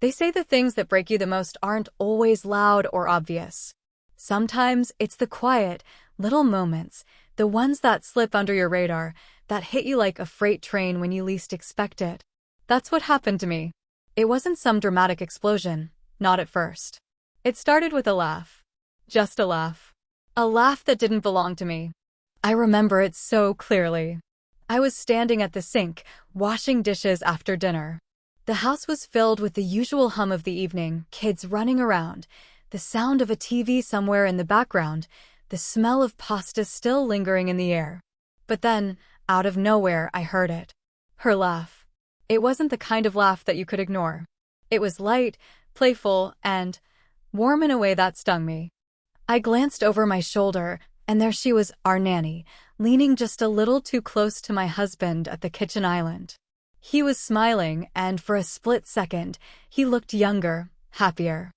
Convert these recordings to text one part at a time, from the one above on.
They say the things that break you the most aren't always loud or obvious. Sometimes it's the quiet, little moments, the ones that slip under your radar, that hit you like a freight train when you least expect it. That's what happened to me. It wasn't some dramatic explosion, not at first. It started with a laugh. Just a laugh. A laugh that didn't belong to me. I remember it so clearly. I was standing at the sink, washing dishes after dinner. The house was filled with the usual hum of the evening, kids running around, the sound of a TV somewhere in the background, the smell of pasta still lingering in the air. But then, out of nowhere, I heard it. Her laugh. It wasn't the kind of laugh that you could ignore. It was light, playful, and warm in a way that stung me. I glanced over my shoulder, and there she was, our nanny, leaning just a little too close to my husband at the kitchen island. He was smiling, and for a split second, he looked younger, happier.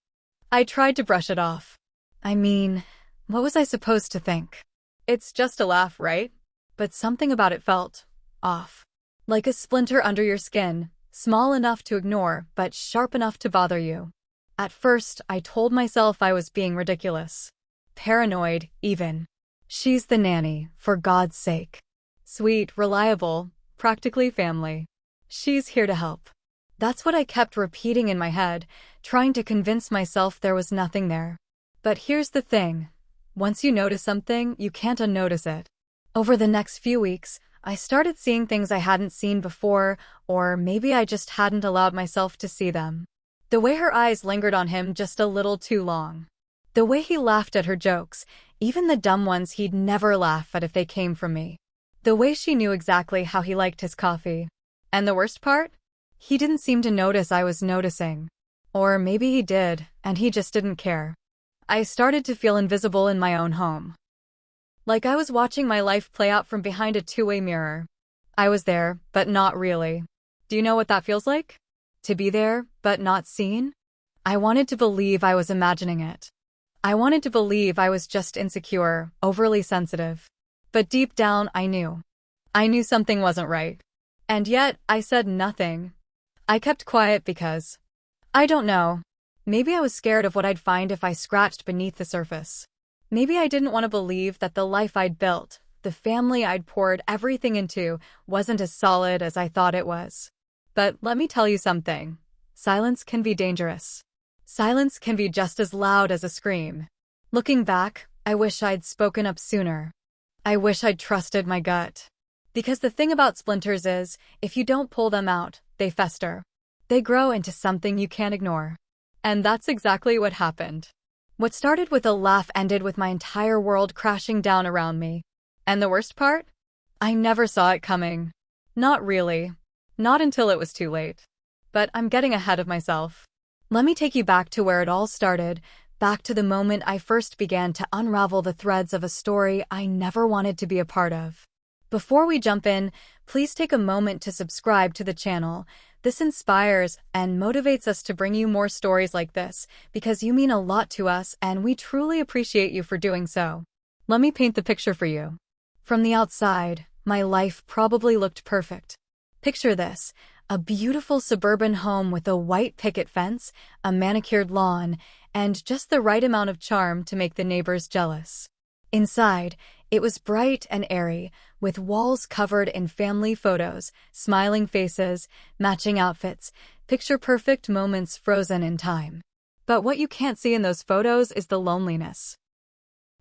I tried to brush it off. I mean, what was I supposed to think? It's just a laugh, right? But something about it felt off. Like a splinter under your skin, small enough to ignore, but sharp enough to bother you. At first, I told myself I was being ridiculous. Paranoid, even. She's the nanny, for God's sake. Sweet, reliable, practically family. She's here to help. That's what I kept repeating in my head, trying to convince myself there was nothing there. But here's the thing. Once you notice something, you can't unnotice it. Over the next few weeks, I started seeing things I hadn't seen before, or maybe I just hadn't allowed myself to see them. The way her eyes lingered on him just a little too long. The way he laughed at her jokes, even the dumb ones he'd never laugh at if they came from me. The way she knew exactly how he liked his coffee. And the worst part? He didn't seem to notice I was noticing. Or maybe he did, and he just didn't care. I started to feel invisible in my own home. Like I was watching my life play out from behind a two-way mirror. I was there, but not really. Do you know what that feels like? To be there, but not seen? I wanted to believe I was imagining it. I wanted to believe I was just insecure, overly sensitive. But deep down, I knew. I knew something wasn't right. And yet, I said nothing. I kept quiet because, I don't know. Maybe I was scared of what I'd find if I scratched beneath the surface. Maybe I didn't want to believe that the life I'd built, the family I'd poured everything into, wasn't as solid as I thought it was. But let me tell you something. Silence can be dangerous. Silence can be just as loud as a scream. Looking back, I wish I'd spoken up sooner. I wish I'd trusted my gut. Because the thing about splinters is, if you don't pull them out, they fester. They grow into something you can't ignore. And that's exactly what happened. What started with a laugh ended with my entire world crashing down around me. And the worst part? I never saw it coming. Not really. Not until it was too late. But I'm getting ahead of myself. Let me take you back to where it all started, back to the moment I first began to unravel the threads of a story I never wanted to be a part of. Before we jump in, please take a moment to subscribe to the channel. This inspires and motivates us to bring you more stories like this, because you mean a lot to us and we truly appreciate you for doing so. Let me paint the picture for you. From the outside, my life probably looked perfect. Picture this, a beautiful suburban home with a white picket fence, a manicured lawn, and just the right amount of charm to make the neighbors jealous. Inside, it was bright and airy, with walls covered in family photos, smiling faces, matching outfits, picture-perfect moments frozen in time. But what you can't see in those photos is the loneliness.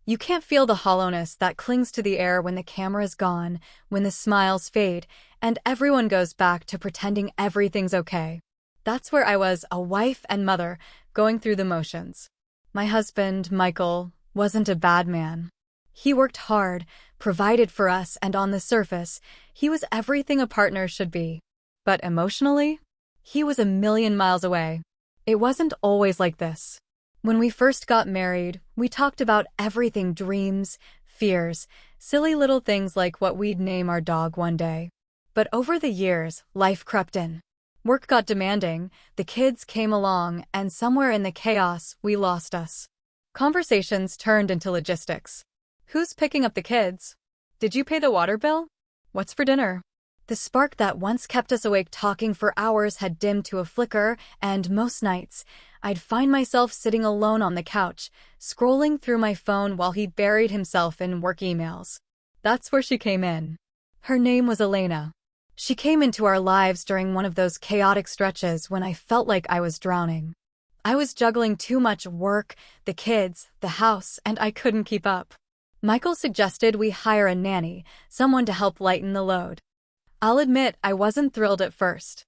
You can't feel the hollowness that clings to the air when the camera's gone, when the smiles fade, and everyone goes back to pretending everything's okay. That's where I was, a wife and mother, going through the motions. My husband, Michael, wasn't a bad man. He worked hard, provided for us, and on the surface, he was everything a partner should be. But emotionally, he was a million miles away. It wasn't always like this. When we first got married, we talked about everything: dreams, fears, silly little things like what we'd name our dog one day. But over the years, life crept in. Work got demanding, the kids came along, and somewhere in the chaos, we lost us. Conversations turned into logistics. Who's picking up the kids? Did you pay the water bill? What's for dinner? The spark that once kept us awake talking for hours had dimmed to a flicker, and most nights, I'd find myself sitting alone on the couch, scrolling through my phone while he buried himself in work emails. That's where she came in. Her name was Elena. She came into our lives during one of those chaotic stretches when I felt like I was drowning. I was juggling too much work, the kids, the house, and I couldn't keep up. Michael suggested we hire a nanny, someone to help lighten the load. I'll admit I wasn't thrilled at first.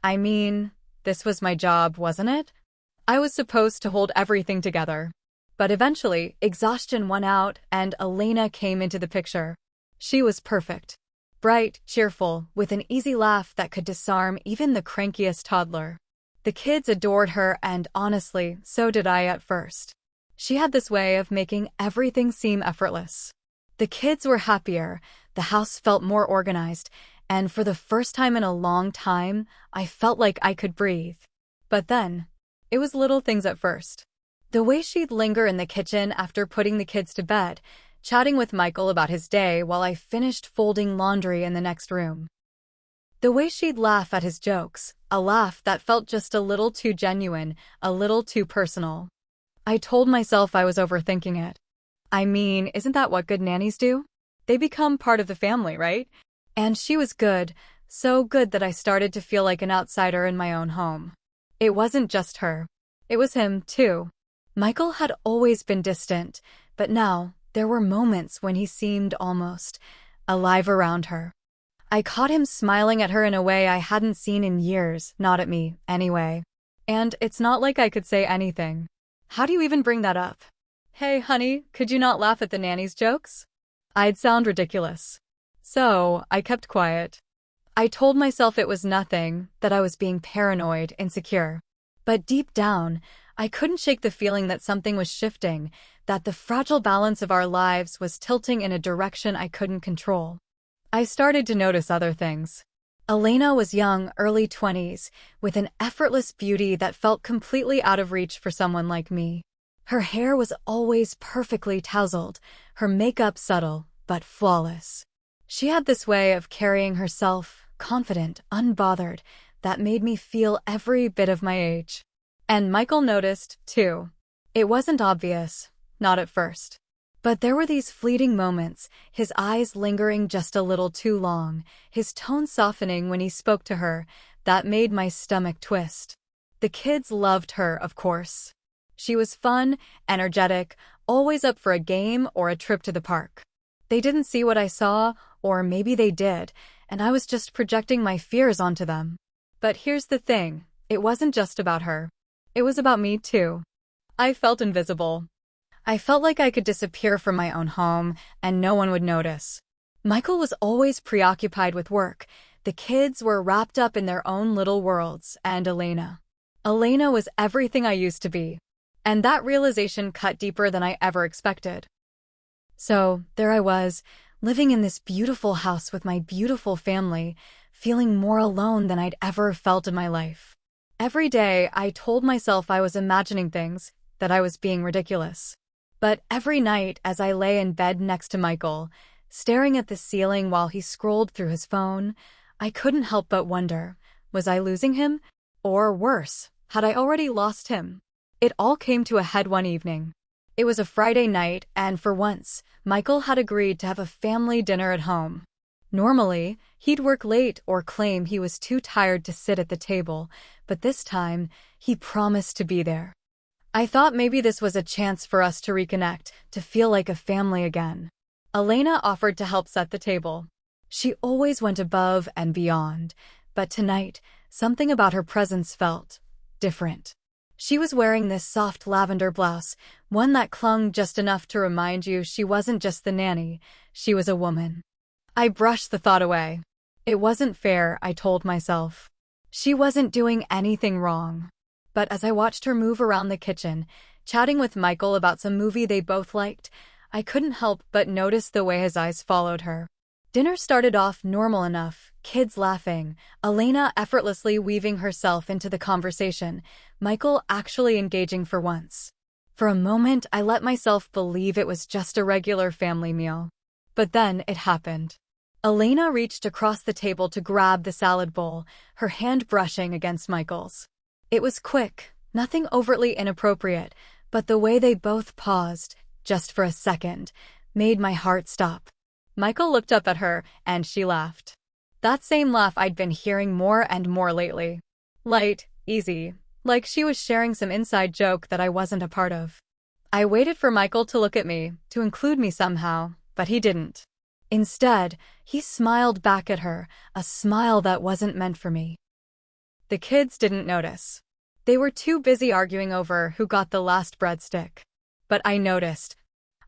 I mean, this was my job, wasn't it? I was supposed to hold everything together. But eventually, exhaustion won out and Elena came into the picture. She was perfect. Bright, cheerful, with an easy laugh that could disarm even the crankiest toddler. The kids adored her and honestly, so did I at first. She had this way of making everything seem effortless. The kids were happier, the house felt more organized, and for the first time in a long time, I felt like I could breathe. But then, it was little things at first. The way she'd linger in the kitchen after putting the kids to bed, chatting with Michael about his day while I finished folding laundry in the next room. The way she'd laugh at his jokes, a laugh that felt just a little too genuine, a little too personal. I told myself I was overthinking it. I mean, isn't that what good nannies do? They become part of the family, right? And she was good, so good that I started to feel like an outsider in my own home. It wasn't just her. It was him, too. Michael had always been distant, but now there were moments when he seemed almost alive around her. I caught him smiling at her in a way I hadn't seen in years, not at me, anyway. And it's not like I could say anything. How do you even bring that up? Hey, honey, could you not laugh at the nanny's jokes? I'd sound ridiculous. So, I kept quiet. I told myself it was nothing, that I was being paranoid, insecure. But deep down, I couldn't shake the feeling that something was shifting, that the fragile balance of our lives was tilting in a direction I couldn't control. I started to notice other things. Elena was young, early 20s, with an effortless beauty that felt completely out of reach for someone like me. Her hair was always perfectly tousled, her makeup subtle, but flawless. She had this way of carrying herself, confident, unbothered, that made me feel every bit of my age. And Michael noticed, too. It wasn't obvious, not at first. But there were these fleeting moments, his eyes lingering just a little too long, his tone softening when he spoke to her, that made my stomach twist. The kids loved her, of course. She was fun, energetic, always up for a game or a trip to the park. They didn't see what I saw, or maybe they did, and I was just projecting my fears onto them. But here's the thing, it wasn't just about her. It was about me too. I felt invisible. I felt like I could disappear from my own home, and no one would notice. Michael was always preoccupied with work. The kids were wrapped up in their own little worlds, and Elena was everything I used to be. And that realization cut deeper than I ever expected. So, there I was, living in this beautiful house with my beautiful family, feeling more alone than I'd ever felt in my life. Every day, I told myself I was imagining things, that I was being ridiculous. But every night, as I lay in bed next to Michael, staring at the ceiling while he scrolled through his phone, I couldn't help but wonder, was I losing him? Or worse, had I already lost him? It all came to a head one evening. It was a Friday night, and for once, Michael had agreed to have a family dinner at home. Normally, he'd work late or claim he was too tired to sit at the table, but this time, he promised to be there. I thought maybe this was a chance for us to reconnect, to feel like a family again. Elena offered to help set the table. She always went above and beyond, but tonight, something about her presence felt different. She was wearing this soft lavender blouse, one that clung just enough to remind you she wasn't just the nanny, she was a woman. I brushed the thought away. It wasn't fair, I told myself. She wasn't doing anything wrong. But as I watched her move around the kitchen, chatting with Michael about some movie they both liked, I couldn't help but notice the way his eyes followed her. Dinner started off normal enough, kids laughing, Elena effortlessly weaving herself into the conversation, Michael actually engaging for once. For a moment, I let myself believe it was just a regular family meal. But then it happened. Elena reached across the table to grab the salad bowl, her hand brushing against Michael's. It was quick, nothing overtly inappropriate, but the way they both paused, just for a second, made my heart stop. Michael looked up at her, and she laughed. That same laugh I'd been hearing more and more lately. Light, easy, like she was sharing some inside joke that I wasn't a part of. I waited for Michael to look at me, to include me somehow, but he didn't. Instead, he smiled back at her, a smile that wasn't meant for me. The kids didn't notice. They were too busy arguing over who got the last breadstick. But I noticed.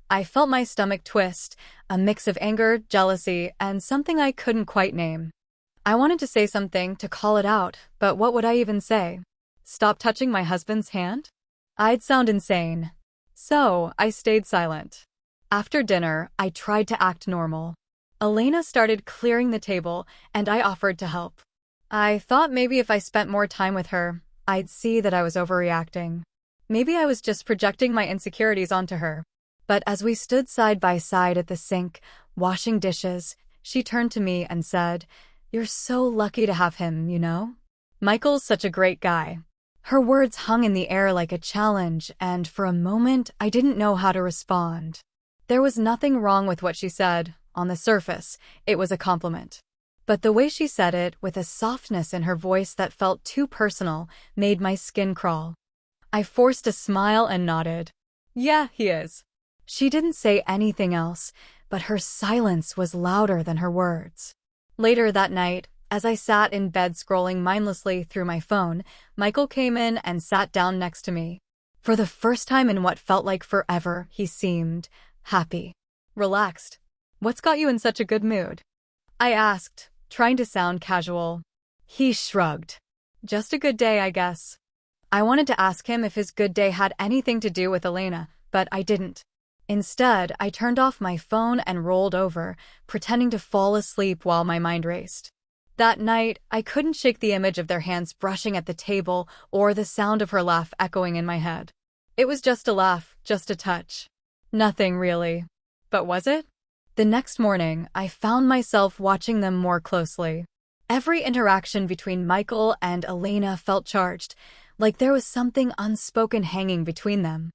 I felt my stomach twist, a mix of anger, jealousy, and something I couldn't quite name. I wanted to say something to call it out, but what would I even say? Stop touching my husband's hand? I'd sound insane. So, I stayed silent. After dinner, I tried to act normal. Elena started clearing the table, and I offered to help. I thought maybe if I spent more time with her, I'd see that I was overreacting. Maybe I was just projecting my insecurities onto her. But as we stood side by side at the sink, washing dishes, she turned to me and said, "You're so lucky to have him, you know? Michael's such a great guy." Her words hung in the air like a challenge, and for a moment, I didn't know how to respond. There was nothing wrong with what she said. On the surface, it was a compliment. But the way she said it, with a softness in her voice that felt too personal, made my skin crawl. I forced a smile and nodded. "Yeah, he is." She didn't say anything else, but her silence was louder than her words. Later that night, as I sat in bed scrolling mindlessly through my phone, Michael came in and sat down next to me. For the first time in what felt like forever, he seemed happy. Relaxed. "What's got you in such a good mood?" I asked, trying to sound casual. He shrugged. "Just a good day, I guess." I wanted to ask him if his good day had anything to do with Elena, but I didn't. Instead, I turned off my phone and rolled over, pretending to fall asleep while my mind raced. That night, I couldn't shake the image of their hands brushing at the table or the sound of her laugh echoing in my head. It was just a laugh, just a touch. Nothing really. But was it? The next morning, I found myself watching them more closely. Every interaction between Michael and Elena felt charged, like there was something unspoken hanging between them.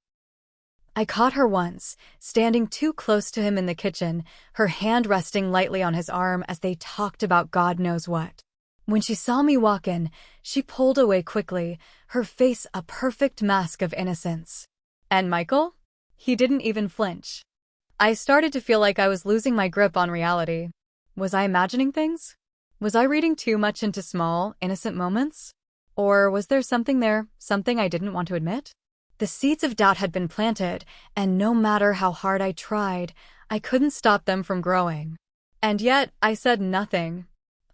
I caught her once, standing too close to him in the kitchen, her hand resting lightly on his arm as they talked about God knows what. When she saw me walk in, she pulled away quickly, her face a perfect mask of innocence. And Michael? He didn't even flinch. I started to feel like I was losing my grip on reality. Was I imagining things? Was I reading too much into small, innocent moments? Or was there something there, something I didn't want to admit? The seeds of doubt had been planted, and no matter how hard I tried, I couldn't stop them from growing. And yet, I said nothing.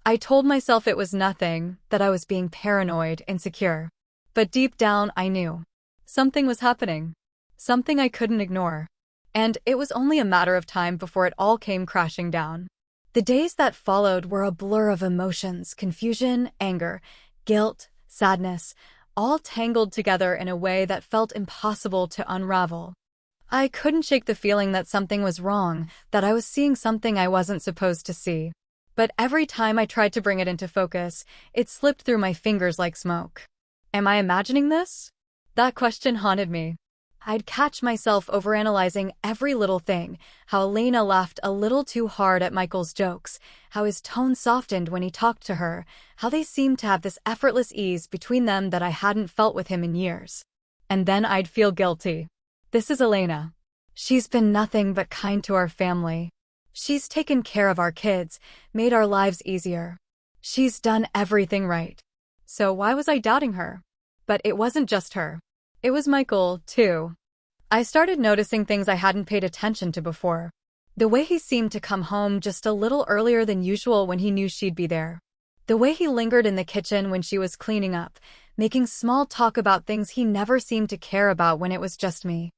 I told myself it was nothing, that I was being paranoid, insecure. But deep down, I knew. Something was happening. Something I couldn't ignore. And it was only a matter of time before it all came crashing down. The days that followed were a blur of emotions, confusion, anger, guilt, sadness, all tangled together in a way that felt impossible to unravel. I couldn't shake the feeling that something was wrong, that I was seeing something I wasn't supposed to see. But every time I tried to bring it into focus, it slipped through my fingers like smoke. Am I imagining this? That question haunted me. I'd catch myself overanalyzing every little thing, how Elena laughed a little too hard at Michael's jokes, how his tone softened when he talked to her, how they seemed to have this effortless ease between them that I hadn't felt with him in years. And then I'd feel guilty. This is Elena. She's been nothing but kind to our family. She's taken care of our kids, made our lives easier. She's done everything right. So why was I doubting her? But it wasn't just her. It was Michael, too. I started noticing things I hadn't paid attention to before. The way he seemed to come home just a little earlier than usual when he knew she'd be there. The way he lingered in the kitchen when she was cleaning up, making small talk about things he never seemed to care about when it was just me.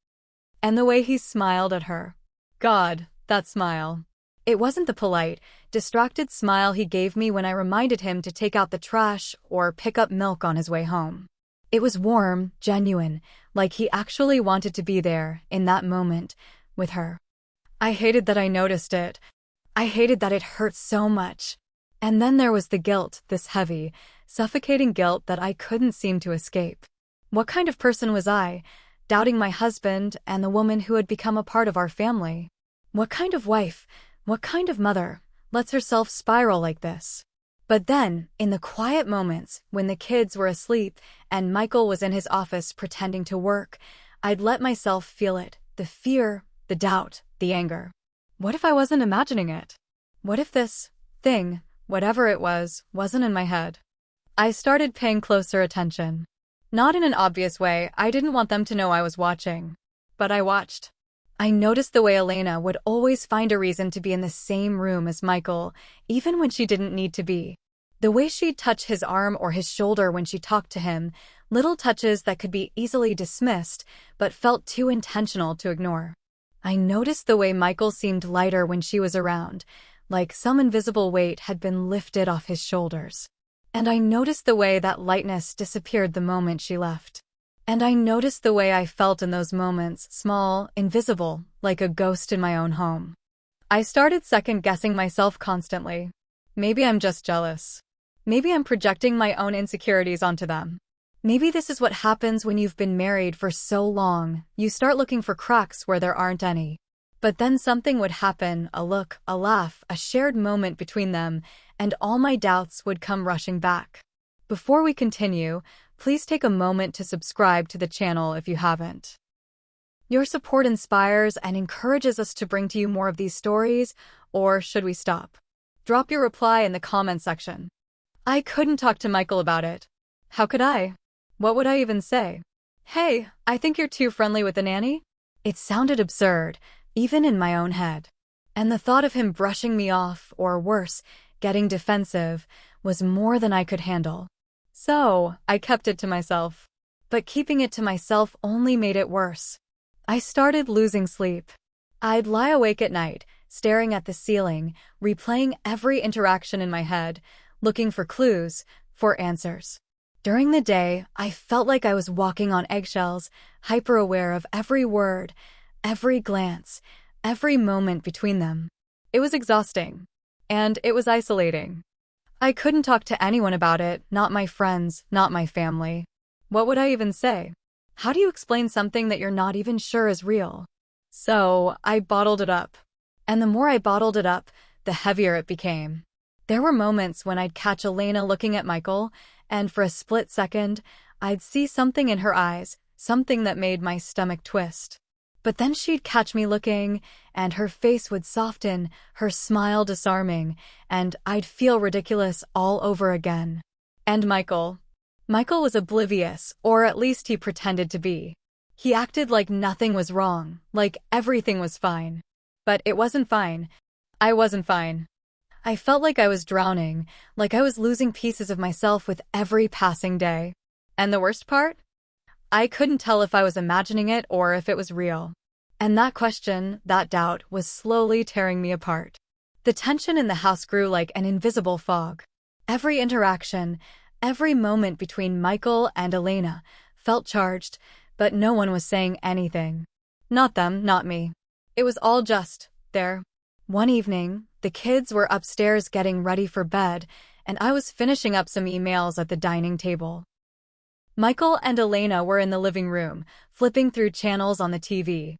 And the way he smiled at her. God, that smile. It wasn't the polite, distracted smile he gave me when I reminded him to take out the trash or pick up milk on his way home. It was warm, genuine, like he actually wanted to be there, in that moment, with her. I hated that I noticed it. I hated that it hurt so much. And then there was the guilt, this heavy, suffocating guilt that I couldn't seem to escape. What kind of person was I, doubting my husband and the woman who had become a part of our family? What kind of wife, what kind of mother, lets herself spiral like this? But then, in the quiet moments, when the kids were asleep and Michael was in his office pretending to work, I'd let myself feel it, the fear, the doubt, the anger. What if I wasn't imagining it? What if this thing, whatever it was, wasn't in my head? I started paying closer attention. Not in an obvious way, I didn't want them to know I was watching. But I watched. I noticed the way Elena would always find a reason to be in the same room as Michael, even when she didn't need to be. The way she'd touch his arm or his shoulder when she talked to him, little touches that could be easily dismissed, but felt too intentional to ignore. I noticed the way Michael seemed lighter when she was around, like some invisible weight had been lifted off his shoulders. And I noticed the way that lightness disappeared the moment she left. And I noticed the way I felt in those moments, small, invisible, like a ghost in my own home. I started second-guessing myself constantly. Maybe I'm just jealous. Maybe I'm projecting my own insecurities onto them. Maybe this is what happens when you've been married for so long, you start looking for cracks where there aren't any. But then something would happen, a look, a laugh, a shared moment between them, and all my doubts would come rushing back. Before we continue, please take a moment to subscribe to the channel if you haven't. Your support inspires and encourages us to bring to you more of these stories, or should we stop? Drop your reply in the comment section. I couldn't talk to Michael about it. How could I? What would I even say? Hey, I think you're too friendly with the nanny? It sounded absurd, even in my own head. And the thought of him brushing me off, or worse, getting defensive, was more than I could handle. So, I kept it to myself. But keeping it to myself only made it worse. I started losing sleep. I'd lie awake at night, staring at the ceiling, replaying every interaction in my head, looking for clues, for answers. During the day, I felt like I was walking on eggshells, hyper-aware of every word, every glance, every moment between them. It was exhausting. And it was isolating. I couldn't talk to anyone about it, not my friends, not my family. What would I even say? How do you explain something that you're not even sure is real? So, I bottled it up. And the more I bottled it up, the heavier it became. There were moments when I'd catch Elena looking at Michael, and for a split second, I'd see something in her eyes, something that made my stomach twist. But then she'd catch me looking, and her face would soften, her smile disarming, and I'd feel ridiculous all over again. And Michael was oblivious, or at least he pretended to be. He acted like nothing was wrong, like everything was fine. But it wasn't fine. I wasn't fine. I felt like I was drowning, like I was losing pieces of myself with every passing day. And the worst part? I couldn't tell if I was imagining it or if it was real. And that question, that doubt, was slowly tearing me apart. The tension in the house grew like an invisible fog. Every interaction, every moment between Michael and Elena felt charged, but no one was saying anything. Not them, not me. It was all just there. One evening, the kids were upstairs getting ready for bed, and I was finishing up some emails at the dining table. Michael and Elena were in the living room, flipping through channels on the TV.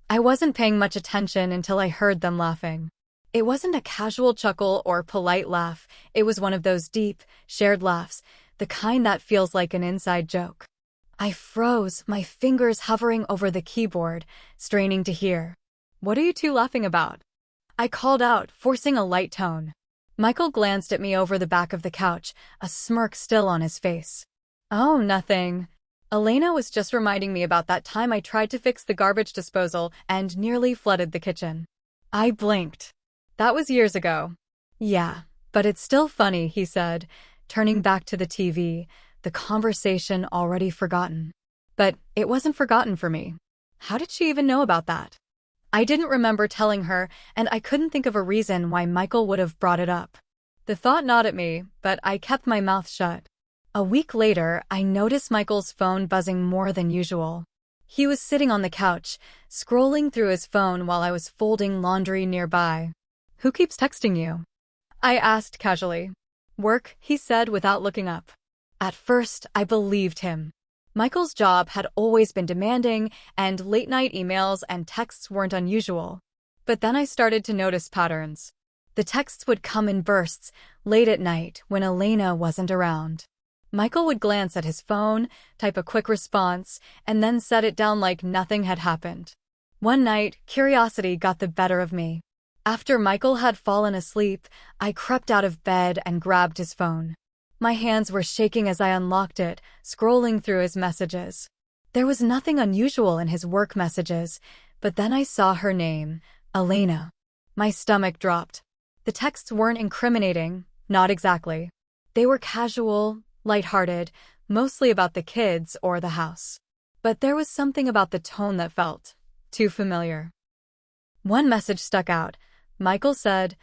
I wasn't paying much attention until I heard them laughing. It wasn't a casual chuckle or polite laugh, it was one of those deep, shared laughs, the kind that feels like an inside joke. I froze, my fingers hovering over the keyboard, straining to hear. "What are you two laughing about?" I called out, forcing a light tone. Michael glanced at me over the back of the couch, a smirk still on his face. "Oh, nothing. Elena was just reminding me about that time I tried to fix the garbage disposal and nearly flooded the kitchen." I blinked. "That was years ago." "Yeah, but it's still funny," he said, turning back to the TV, the conversation already forgotten. But it wasn't forgotten for me. How did she even know about that? I didn't remember telling her, and I couldn't think of a reason why Michael would have brought it up. The thought gnawed at me, but I kept my mouth shut. A week later, I noticed Michael's phone buzzing more than usual. He was sitting on the couch, scrolling through his phone while I was folding laundry nearby. Who keeps texting you? I asked casually. Work, he said without looking up. At first, I believed him. Michael's job had always been demanding, and late-night emails and texts weren't unusual. But then I started to notice patterns. The texts would come in bursts, late at night, when Elena wasn't around. Michael would glance at his phone, type a quick response, and then set it down like nothing had happened. One night, curiosity got the better of me. After Michael had fallen asleep, I crept out of bed and grabbed his phone. My hands were shaking as I unlocked it, scrolling through his messages. There was nothing unusual in his work messages, but then I saw her name, Elena. My stomach dropped. The texts weren't incriminating, not exactly. They were casual, lighthearted, mostly about the kids or the house. But there was something about the tone that felt too familiar. One message stuck out. Michael said,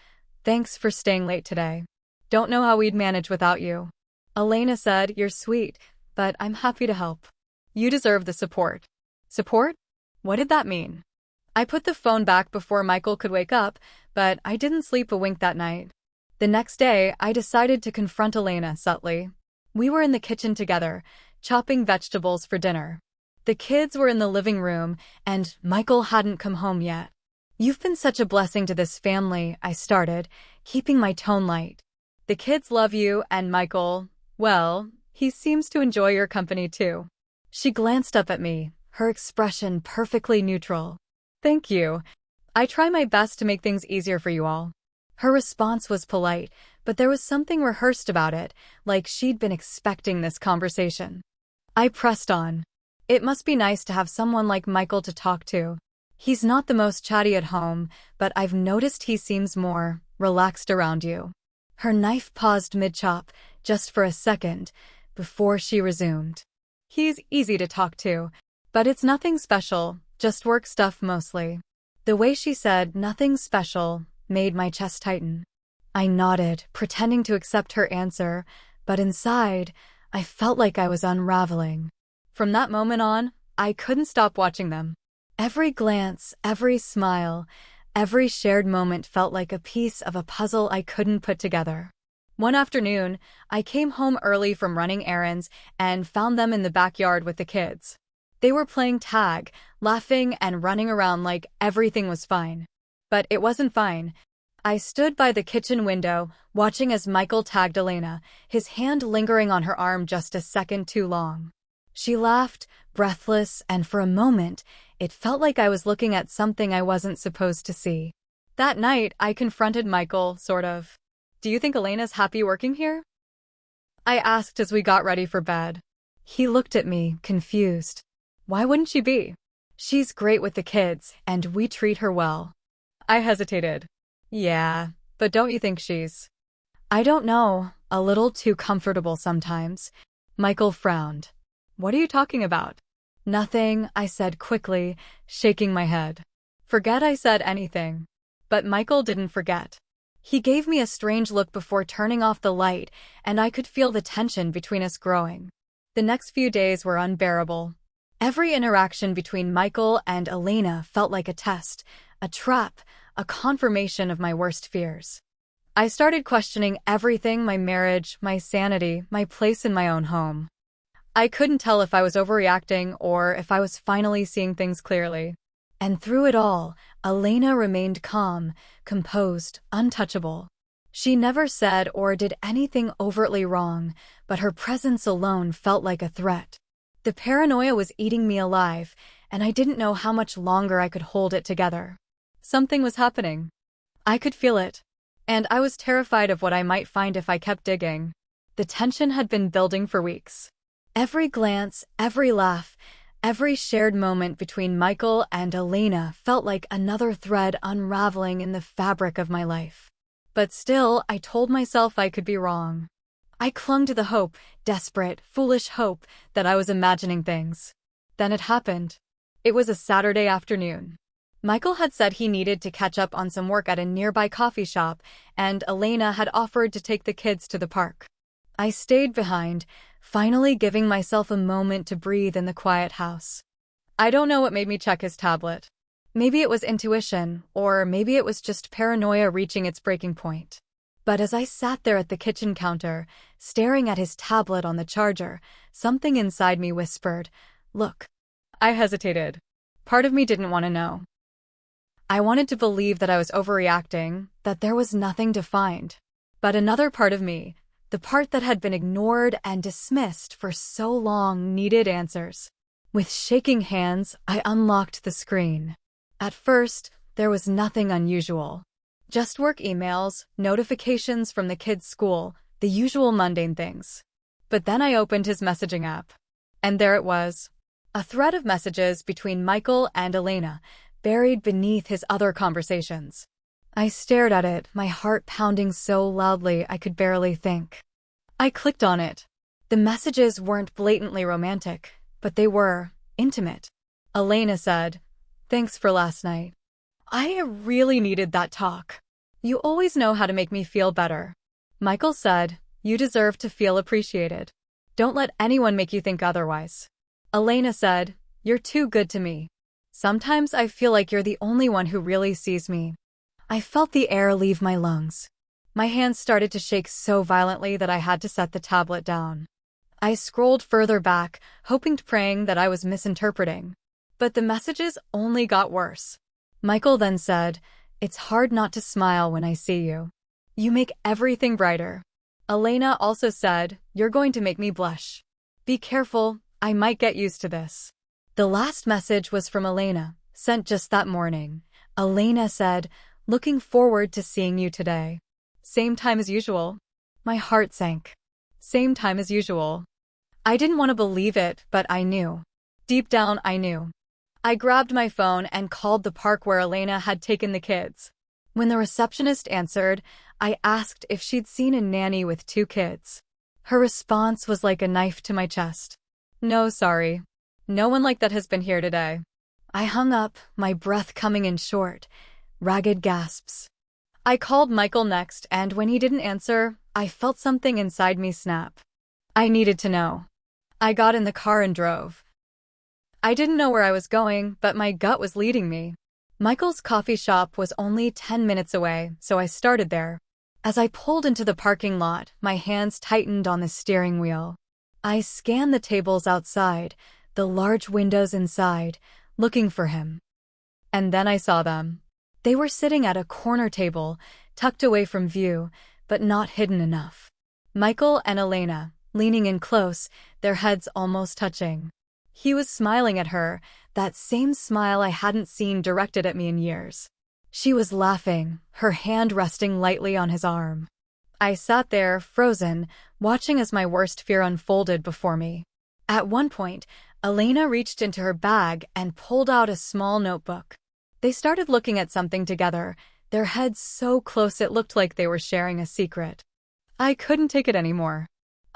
"Thanks for staying late today. Don't know how we'd manage without you." Elena said, "You're sweet, but I'm happy to help. You deserve the support." Support? What did that mean? I put the phone back before Michael could wake up, but I didn't sleep a wink that night. The next day, I decided to confront Elena subtly. We were in the kitchen together, chopping vegetables for dinner. The kids were in the living room, and Michael hadn't come home yet. "You've been such a blessing to this family," I started, keeping my tone light. "The kids love you, and Michael, well, he seems to enjoy your company too." She glanced up at me, her expression perfectly neutral. "Thank you. I try my best to make things easier for you all." Her response was polite, but there was something rehearsed about it, like she'd been expecting this conversation. I pressed on. "It must be nice to have someone like Michael to talk to. He's not the most chatty at home, but I've noticed he seems more relaxed around you." Her knife paused mid-chop, just for a second, before she resumed. "He's easy to talk to, but it's nothing special, just work stuff mostly." The way she said "nothing special" made my chest tighten. I nodded, pretending to accept her answer, but inside, I felt like I was unraveling. From that moment on, I couldn't stop watching them. Every glance, every smile, every shared moment felt like a piece of a puzzle I couldn't put together. One afternoon, I came home early from running errands and found them in the backyard with the kids. They were playing tag, laughing and running around like everything was fine. But it wasn't fine. I stood by the kitchen window, watching as Michael tagged Elena, his hand lingering on her arm just a second too long. She laughed, breathless, and for a moment, it felt like I was looking at something I wasn't supposed to see. That night, I confronted Michael, sort of. "Do you think Elena's happy working here?" I asked as we got ready for bed. He looked at me, confused. "Why wouldn't she be? She's great with the kids, and we treat her well." I hesitated. "Yeah, but don't you think she's—" "I don't know, a little too comfortable sometimes." Michael frowned. "What are you talking about?" "Nothing," I said quickly, shaking my head. Forget I said anything. But Michael didn't forget. He gave me a strange look before turning off the light, and I could feel the tension between us growing. The next few days were unbearable. Every interaction between Michael and Elena felt like a test, a trap, a confirmation of my worst fears. I started questioning everything: my marriage, my sanity, my place in my own home. I couldn't tell if I was overreacting or if I was finally seeing things clearly. And through it all, Elena remained calm, composed, untouchable. She never said or did anything overtly wrong, but her presence alone felt like a threat. The paranoia was eating me alive, and I didn't know how much longer I could hold it together. Something was happening. I could feel it. And I was terrified of what I might find if I kept digging. The tension had been building for weeks. Every glance, every laugh, every shared moment between Michael and Elena felt like another thread unraveling in the fabric of my life. But still, I told myself I could be wrong. I clung to the hope, desperate, foolish hope, that I was imagining things. Then it happened. It was a Saturday afternoon. Michael had said he needed to catch up on some work at a nearby coffee shop, and Elena had offered to take the kids to the park. I stayed behind, finally giving myself a moment to breathe in the quiet house. I don't know what made me check his tablet. Maybe it was intuition, or maybe it was just paranoia reaching its breaking point. But as I sat there at the kitchen counter, staring at his tablet on the charger, something inside me whispered, "Look." I hesitated. Part of me didn't want to know. I wanted to believe that I was overreacting, that there was nothing to find. But another part of me, the part that had been ignored and dismissed for so long, needed answers. With shaking hands, I unlocked the screen. At first, there was nothing unusual. Just work emails, notifications from the kids' school, the usual mundane things. But then I opened his messaging app. And there it was. A thread of messages between Michael and Elena, buried beneath his other conversations. I stared at it, my heart pounding so loudly I could barely think. I clicked on it. The messages weren't blatantly romantic, but they were intimate. Elena said, "Thanks for last night. I really needed that talk. You always know how to make me feel better." Michael said, "You deserve to feel appreciated. Don't let anyone make you think otherwise." Elena said, "You're too good to me. Sometimes I feel like you're the only one who really sees me." I felt the air leave my lungs. My hands started to shake so violently that I had to set the tablet down. I scrolled further back, hoping, praying that I was misinterpreting. But the messages only got worse. Michael then said, "It's hard not to smile when I see you. You make everything brighter." Elena also said, "You're going to make me blush. Be careful, I might get used to this." The last message was from Elena, sent just that morning. Elena said, "Looking forward to seeing you today. Same time as usual." My heart sank. Same time as usual. I didn't want to believe it, but I knew. Deep down, I knew. I grabbed my phone and called the park where Elena had taken the kids. When the receptionist answered, I asked if she'd seen a nanny with 2 kids. Her response was like a knife to my chest. "No, sorry. No one like that has been here today." I hung up, my breath coming in short, ragged gasps. I called Michael next, and when he didn't answer, I felt something inside me snap. I needed to know. I got in the car and drove. I didn't know where I was going, but my gut was leading me. Michael's coffee shop was only 10 minutes away, so I started there. As I pulled into the parking lot, my hands tightened on the steering wheel. I scanned the tables outside, the large windows inside, looking for him. And then I saw them. They were sitting at a corner table, tucked away from view, but not hidden enough. Michael and Elena, leaning in close, their heads almost touching. He was smiling at her, that same smile I hadn't seen directed at me in years. She was laughing, her hand resting lightly on his arm. I sat there, frozen, watching as my worst fear unfolded before me. At one point, Elena reached into her bag and pulled out a small notebook. They started looking at something together, their heads so close it looked like they were sharing a secret. I couldn't take it anymore.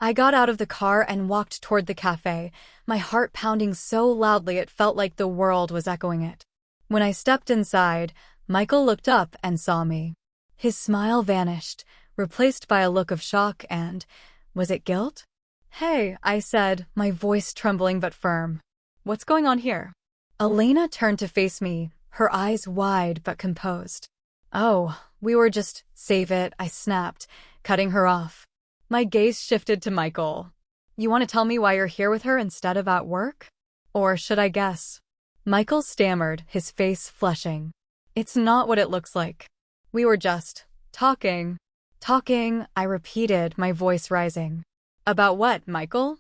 I got out of the car and walked toward the cafe, my heart pounding so loudly it felt like the world was echoing it. When I stepped inside, Michael looked up and saw me. His smile vanished, replaced by a look of shock and, was it guilt? "Hey," I said, my voice trembling but firm. "What's going on here?" Elena turned to face me, her eyes wide but composed. "Oh, we were just, save it," I snapped, cutting her off. My gaze shifted to Michael. "You want to tell me why you're here with her instead of at work? Or should I guess?" Michael stammered, his face flushing. "It's not what it looks like. We were just talking." "Talking," I repeated, my voice rising. "About what, Michael?"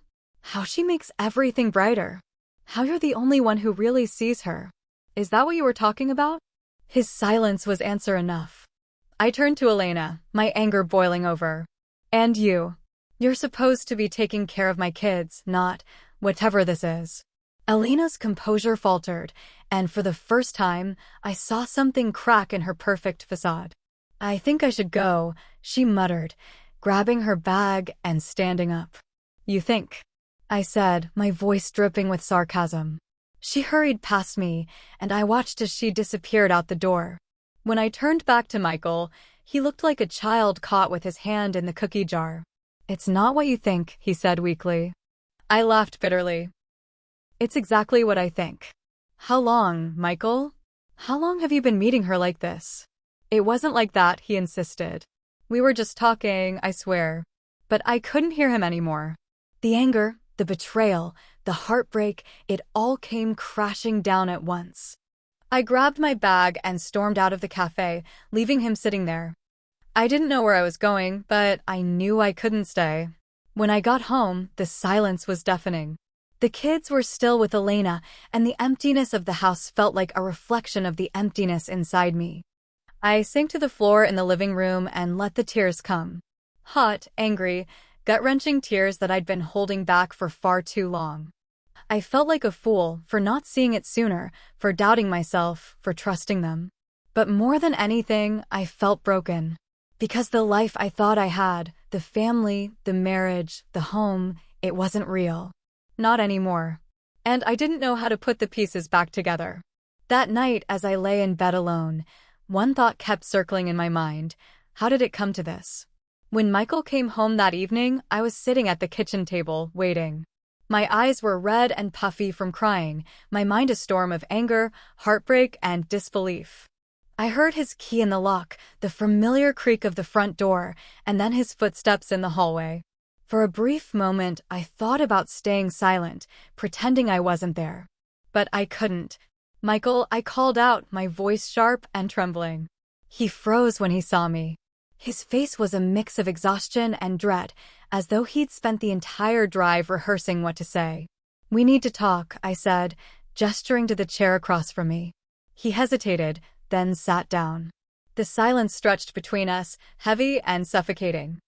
"How she makes everything brighter. How you're the only one who really sees her. Is that what you were talking about?" His silence was answer enough. I turned to Elena, my anger boiling over. "And you? You're supposed to be taking care of my kids, not whatever this is." Elena's composure faltered, and for the first time, I saw something crack in her perfect facade. "I think I should go," she muttered, grabbing her bag and standing up. "You think?" I said, my voice dripping with sarcasm. She hurried past me, and I watched as she disappeared out the door. When I turned back to Michael, he looked like a child caught with his hand in the cookie jar. "It's not what you think," he said weakly. I laughed bitterly. "It's exactly what I think." "How long, Michael? How long have you been meeting her like this? It wasn't like that, he insisted. We were just talking, I swear. But I couldn't hear him anymore. The anger, the betrayal, the heartbreak, it all came crashing down at once. I grabbed my bag and stormed out of the cafe, leaving him sitting there. I didn't know where I was going, but I knew I couldn't stay. When I got home, the silence was deafening. The kids were still with Elena, and the emptiness of the house felt like a reflection of the emptiness inside me. I sank to the floor in the living room and let the tears come. Hot, angry, gut-wrenching tears that I'd been holding back for far too long. I felt like a fool for not seeing it sooner, for doubting myself, for trusting them. But more than anything, I felt broken. Because the life I thought I had, the family, the marriage, the home, it wasn't real. Not anymore. And I didn't know how to put the pieces back together. That night, as I lay in bed alone, one thought kept circling in my mind. How did it come to this? When Michael came home that evening, I was sitting at the kitchen table, waiting. My eyes were red and puffy from crying, my mind a storm of anger, heartbreak, and disbelief. I heard his key in the lock, the familiar creak of the front door, and then his footsteps in the hallway. For a brief moment, I thought about staying silent, pretending I wasn't there. But I couldn't. "Michael," I called out, my voice sharp and trembling. He froze when he saw me. His face was a mix of exhaustion and dread, as though he'd spent the entire drive rehearsing what to say. "We need to talk," I said, gesturing to the chair across from me. He hesitated, then sat down. The silence stretched between us, heavy and suffocating.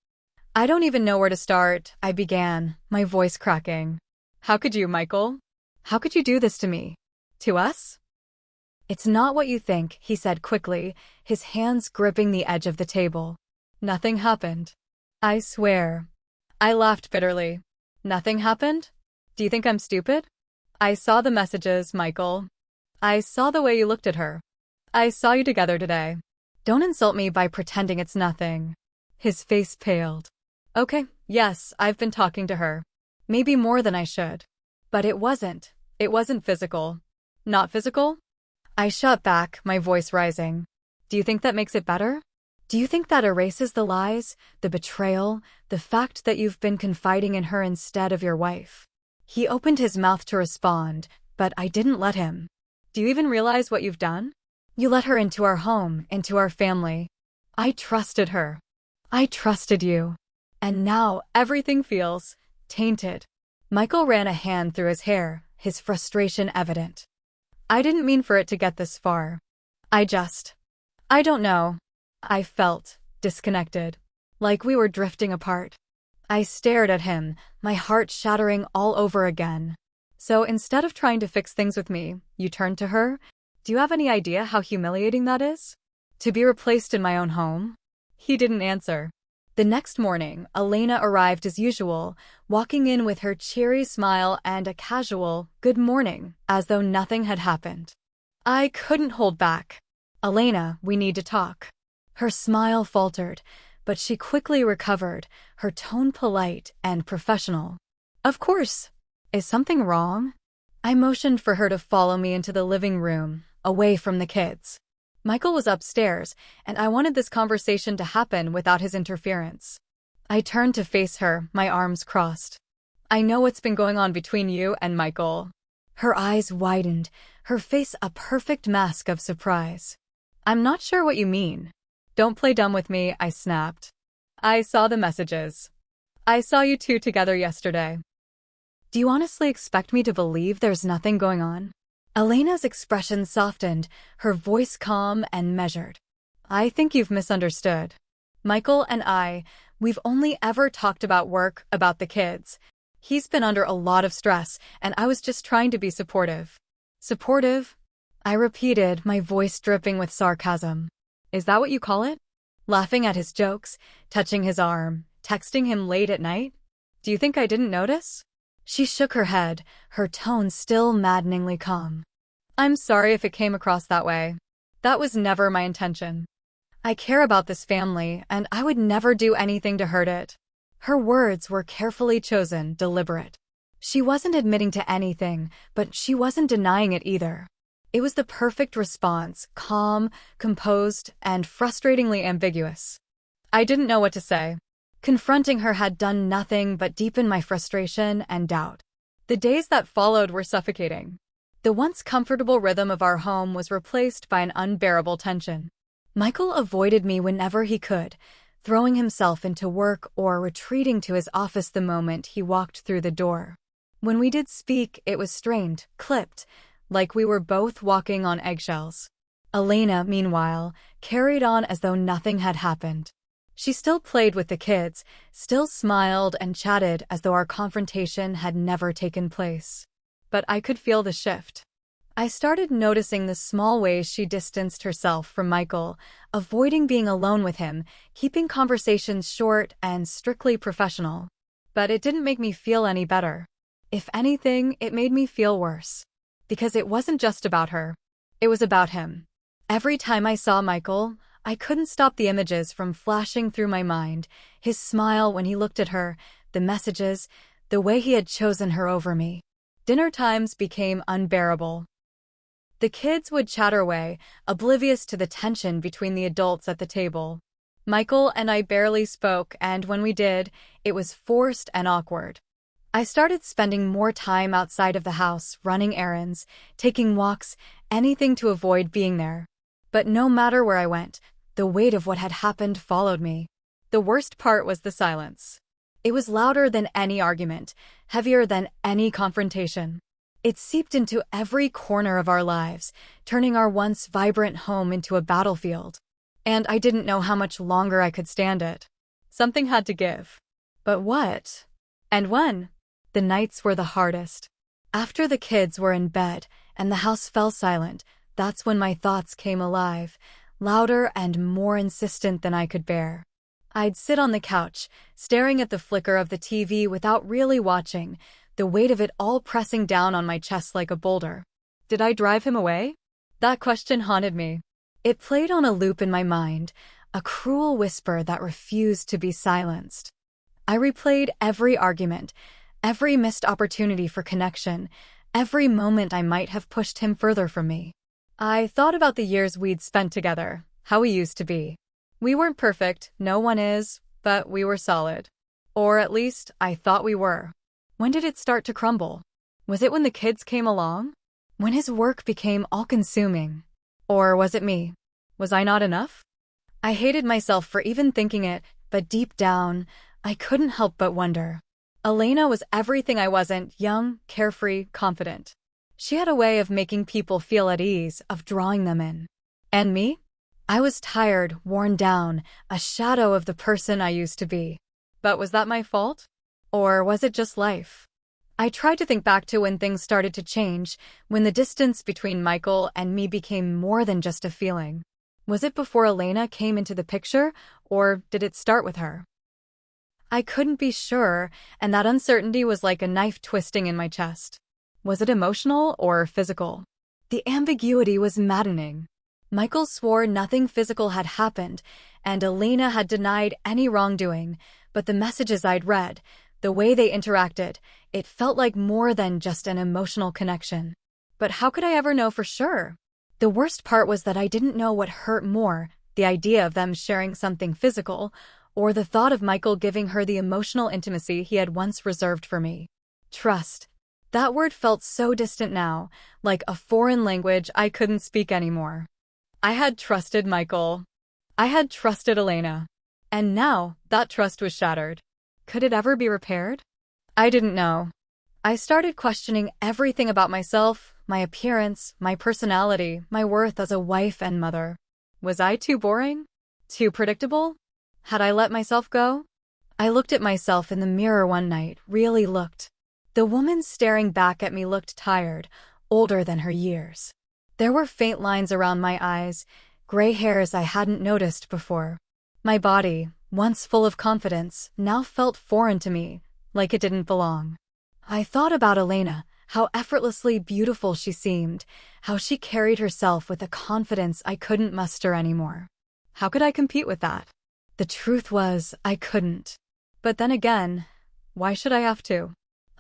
"I don't even know where to start," I began, my voice cracking. "How could you, Michael? How could you do this to me? To us?" "It's not what you think," he said quickly, his hands gripping the edge of the table. "Nothing happened. I swear." I laughed bitterly. "Nothing happened? Do you think I'm stupid? I saw the messages, Michael. I saw the way you looked at her. I saw you together today. Don't insult me by pretending it's nothing." His face paled. "Okay, yes, I've been talking to her. Maybe more than I should. But it wasn't. It wasn't physical." "Not physical?" I shot back, my voice rising. "Do you think that makes it better? Do you think that erases the lies, the betrayal, the fact that you've been confiding in her instead of your wife?" He opened his mouth to respond, but I didn't let him. "Do you even realize what you've done? You let her into our home, into our family. I trusted her. I trusted you. And now everything feels tainted." Michael ran a hand through his hair, his frustration evident. "I didn't mean for it to get this far. I don't know." I felt disconnected, like we were drifting apart. I stared at him, my heart shattering all over again. "So instead of trying to fix things with me, you turned to her? Do you have any idea how humiliating that is? To be replaced in my own home?" He didn't answer. The next morning, Elena arrived as usual, walking in with her cheery smile and a casual "good morning," as though nothing had happened. I couldn't hold back. "Elena, we need to talk." Her smile faltered, but she quickly recovered, her tone polite and professional. "Of course. Is something wrong?" I motioned for her to follow me into the living room, away from the kids. Michael was upstairs, and I wanted this conversation to happen without his interference. I turned to face her, my arms crossed. "I know what's been going on between you and Michael." Her eyes widened, her face a perfect mask of surprise. "I'm not sure what you mean." "Don't play dumb with me," I snapped. "I saw the messages. I saw you two together yesterday. Do you honestly expect me to believe there's nothing going on?" Elena's expression softened, her voice calm and measured. "I think you've misunderstood. Michael and we've only ever talked about work, about the kids. He's been under a lot of stress, and I was just trying to be supportive." "Supportive?" I repeated, my voice dripping with sarcasm. "Is that what you call it? Laughing at his jokes, touching his arm, texting him late at night? Do you think I didn't notice?" She shook her head, her tone still maddeningly calm. "I'm sorry if it came across that way. That was never my intention. I care about this family, and I would never do anything to hurt it." Her words were carefully chosen, deliberate. She wasn't admitting to anything, but she wasn't denying it either. It was the perfect response, calm, composed, and frustratingly ambiguous. I didn't know what to say. Confronting her had done nothing but deepen my frustration and doubt. The days that followed were suffocating. The once comfortable rhythm of our home was replaced by an unbearable tension. Michael avoided me whenever he could, throwing himself into work or retreating to his office the moment he walked through the door. When we did speak, it was strained, clipped, like we were both walking on eggshells. Elena, meanwhile, carried on as though nothing had happened. She still played with the kids, still smiled and chatted as though our confrontation had never taken place. But I could feel the shift. I started noticing the small ways she distanced herself from Michael, avoiding being alone with him, keeping conversations short and strictly professional. But it didn't make me feel any better. If anything, it made me feel worse. Because it wasn't just about her. It was about him. Every time I saw Michael, I couldn't stop the images from flashing through my mind, his smile when he looked at her, the messages, the way he had chosen her over me. Dinner times became unbearable. The kids would chatter away, oblivious to the tension between the adults at the table. Michael and I barely spoke, and when we did, it was forced and awkward. I started spending more time outside of the house, running errands, taking walks, anything to avoid being there. But no matter where I went, the weight of what had happened followed me. The worst part was the silence. It was louder than any argument, heavier than any confrontation. It seeped into every corner of our lives, turning our once vibrant home into a battlefield. And I didn't know how much longer I could stand it. Something had to give. But what? And when? The nights were the hardest. After the kids were in bed and the house fell silent, that's when my thoughts came alive, louder and more insistent than I could bear. I'd sit on the couch, staring at the flicker of the TV without really watching, the weight of it all pressing down on my chest like a boulder. Did I drive him away? That question haunted me. It played on a loop in my mind, a cruel whisper that refused to be silenced. I replayed every argument, every missed opportunity for connection, every moment I might have pushed him further from me. I thought about the years we'd spent together, how we used to be. We weren't perfect, no one is, but we were solid. Or at least, I thought we were. When did it start to crumble? Was it when the kids came along? When his work became all-consuming? Or was it me? Was I not enough? I hated myself for even thinking it, but deep down, I couldn't help but wonder. Elena was everything I wasn't: young, carefree, confident. She had a way of making people feel at ease, of drawing them in. And me? I was tired, worn down, a shadow of the person I used to be. But was that my fault? Or was it just life? I tried to think back to when things started to change, when the distance between Michael and me became more than just a feeling. Was it before Elena came into the picture, or did it start with her? I couldn't be sure, and that uncertainty was like a knife twisting in my chest. Was it emotional or physical? The ambiguity was maddening. Michael swore nothing physical had happened, and Elena had denied any wrongdoing, but the messages I'd read, the way they interacted, it felt like more than just an emotional connection. But how could I ever know for sure? The worst part was that I didn't know what hurt more, the idea of them sharing something physical, or the thought of Michael giving her the emotional intimacy he had once reserved for me. Trust. That word felt so distant now, like a foreign language I couldn't speak anymore. I had trusted Michael. I had trusted Elena. And now, that trust was shattered. Could it ever be repaired? I didn't know. I started questioning everything about myself, my appearance, my personality, my worth as a wife and mother. Was I too boring? Too predictable? Had I let myself go? I looked at myself in the mirror one night, really looked. The woman staring back at me looked tired, older than her years. There were faint lines around my eyes, gray hairs I hadn't noticed before. My body, once full of confidence, now felt foreign to me, like it didn't belong. I thought about Elena, how effortlessly beautiful she seemed, how she carried herself with a confidence I couldn't muster anymore. How could I compete with that? The truth was, I couldn't. But then again, why should I have to?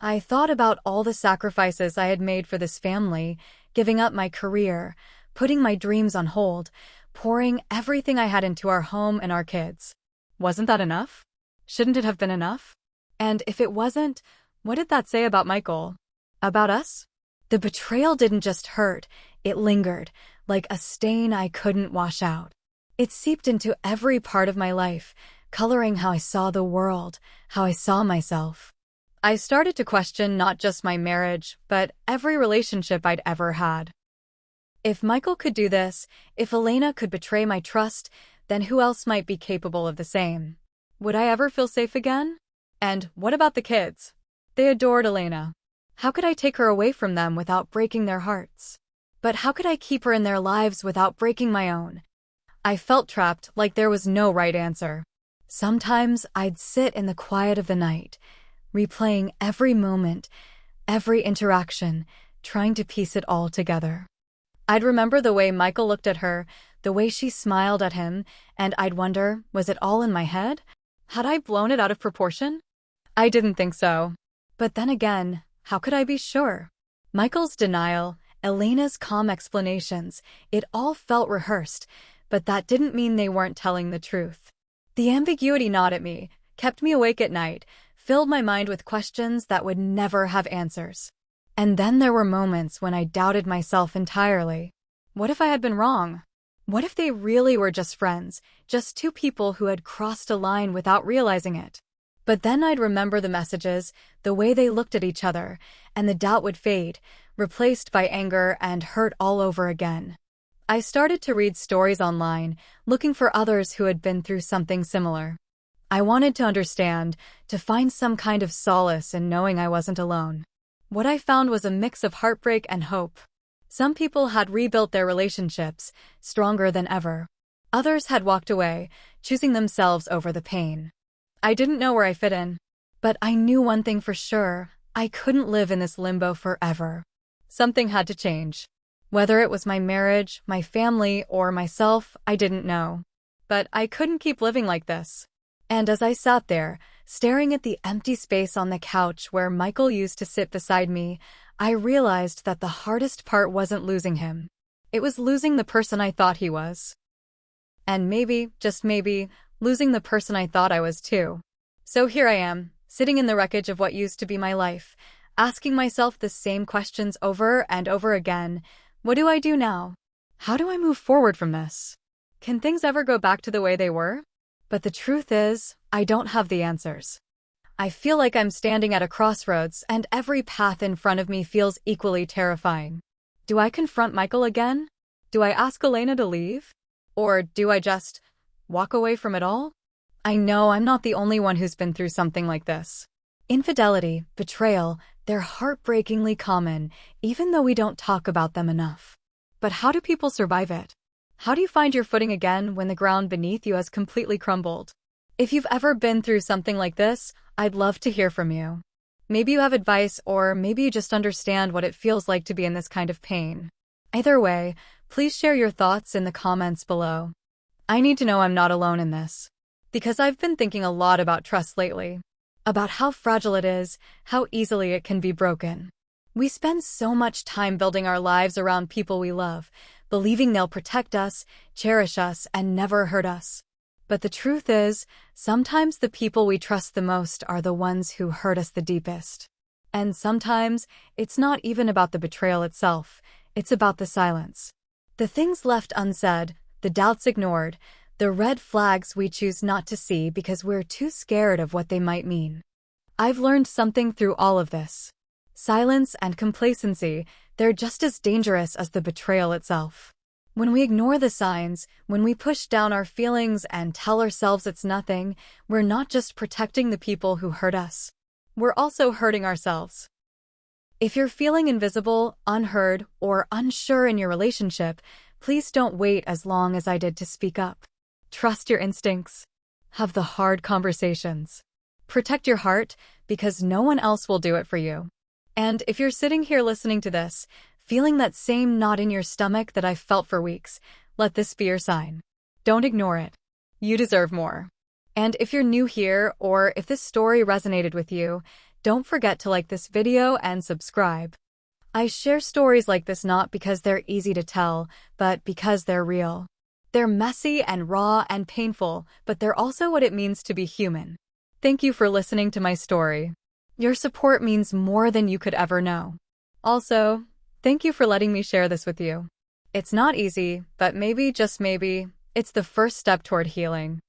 I thought about all the sacrifices I had made for this family, giving up my career, putting my dreams on hold, pouring everything I had into our home and our kids. Wasn't that enough? Shouldn't it have been enough? And if it wasn't, what did that say about Michael? About us? The betrayal didn't just hurt, it lingered, like a stain I couldn't wash out. It seeped into every part of my life, coloring how I saw the world, how I saw myself. I started to question not just my marriage, but every relationship I'd ever had. If Michael could do this, if Elena could betray my trust, then who else might be capable of the same? Would I ever feel safe again? And what about the kids? They adored Elena. How could I take her away from them without breaking their hearts? But how could I keep her in their lives without breaking my own? I felt trapped, like there was no right answer. Sometimes I'd sit in the quiet of the night, replaying every moment, every interaction, trying to piece it all together. I'd remember the way Michael looked at her, the way she smiled at him, and I'd wonder, was it all in my head? Had I blown it out of proportion? I didn't think so. But then again, how could I be sure? Michael's denial, Elena's calm explanations, it all felt rehearsed, but that didn't mean they weren't telling the truth. The ambiguity gnawed at me, kept me awake at night, filled my mind with questions that would never have answers. And then there were moments when I doubted myself entirely. What if I had been wrong? What if they really were just friends, just two people who had crossed a line without realizing it? But then I'd remember the messages, the way they looked at each other, and the doubt would fade, replaced by anger and hurt all over again. I started to read stories online, looking for others who had been through something similar. I wanted to understand, to find some kind of solace in knowing I wasn't alone. What I found was a mix of heartbreak and hope. Some people had rebuilt their relationships, stronger than ever. Others had walked away, choosing themselves over the pain. I didn't know where I fit in. But I knew one thing for sure, I couldn't live in this limbo forever. Something had to change. Whether it was my marriage, my family, or myself, I didn't know. But I couldn't keep living like this. And as I sat there, staring at the empty space on the couch where Michael used to sit beside me, I realized that the hardest part wasn't losing him. It was losing the person I thought he was. And maybe, just maybe, losing the person I thought I was too. So here I am, sitting in the wreckage of what used to be my life, asking myself the same questions over and over again. What do I do now? How do I move forward from this? Can things ever go back to the way they were? But the truth is, I don't have the answers. I feel like I'm standing at a crossroads and every path in front of me feels equally terrifying. Do I confront Michael again? Do I ask Elena to leave? Or do I just walk away from it all? I know I'm not the only one who's been through something like this. Infidelity, betrayal, they're heartbreakingly common, even though we don't talk about them enough. But how do people survive it? How do you find your footing again when the ground beneath you has completely crumbled? If you've ever been through something like this, I'd love to hear from you. Maybe you have advice, or maybe you just understand what it feels like to be in this kind of pain. Either way, please share your thoughts in the comments below. I need to know I'm not alone in this. Because I've been thinking a lot about trust lately. About how fragile it is, how easily it can be broken. We spend so much time building our lives around people we love, believing they'll protect us, cherish us, and never hurt us. But the truth is, sometimes the people we trust the most are the ones who hurt us the deepest. And sometimes, it's not even about the betrayal itself, it's about the silence. The things left unsaid, the doubts ignored, the red flags we choose not to see because we're too scared of what they might mean. I've learned something through all of this. Silence and complacency, they're just as dangerous as the betrayal itself. When we ignore the signs, when we push down our feelings and tell ourselves it's nothing, we're not just protecting the people who hurt us. We're also hurting ourselves. If you're feeling invisible, unheard, or unsure in your relationship, please don't wait as long as I did to speak up. Trust your instincts. Have the hard conversations. Protect your heart, because no one else will do it for you. And if you're sitting here listening to this, feeling that same knot in your stomach that I've felt for weeks, let this be your sign. Don't ignore it. You deserve more. And if you're new here, or if this story resonated with you, don't forget to like this video and subscribe. I share stories like this not because they're easy to tell, but because they're real. They're messy and raw and painful, but they're also what it means to be human. Thank you for listening to my story. Your support means more than you could ever know. Also, thank you for letting me share this with you. It's not easy, but maybe, just maybe, it's the first step toward healing.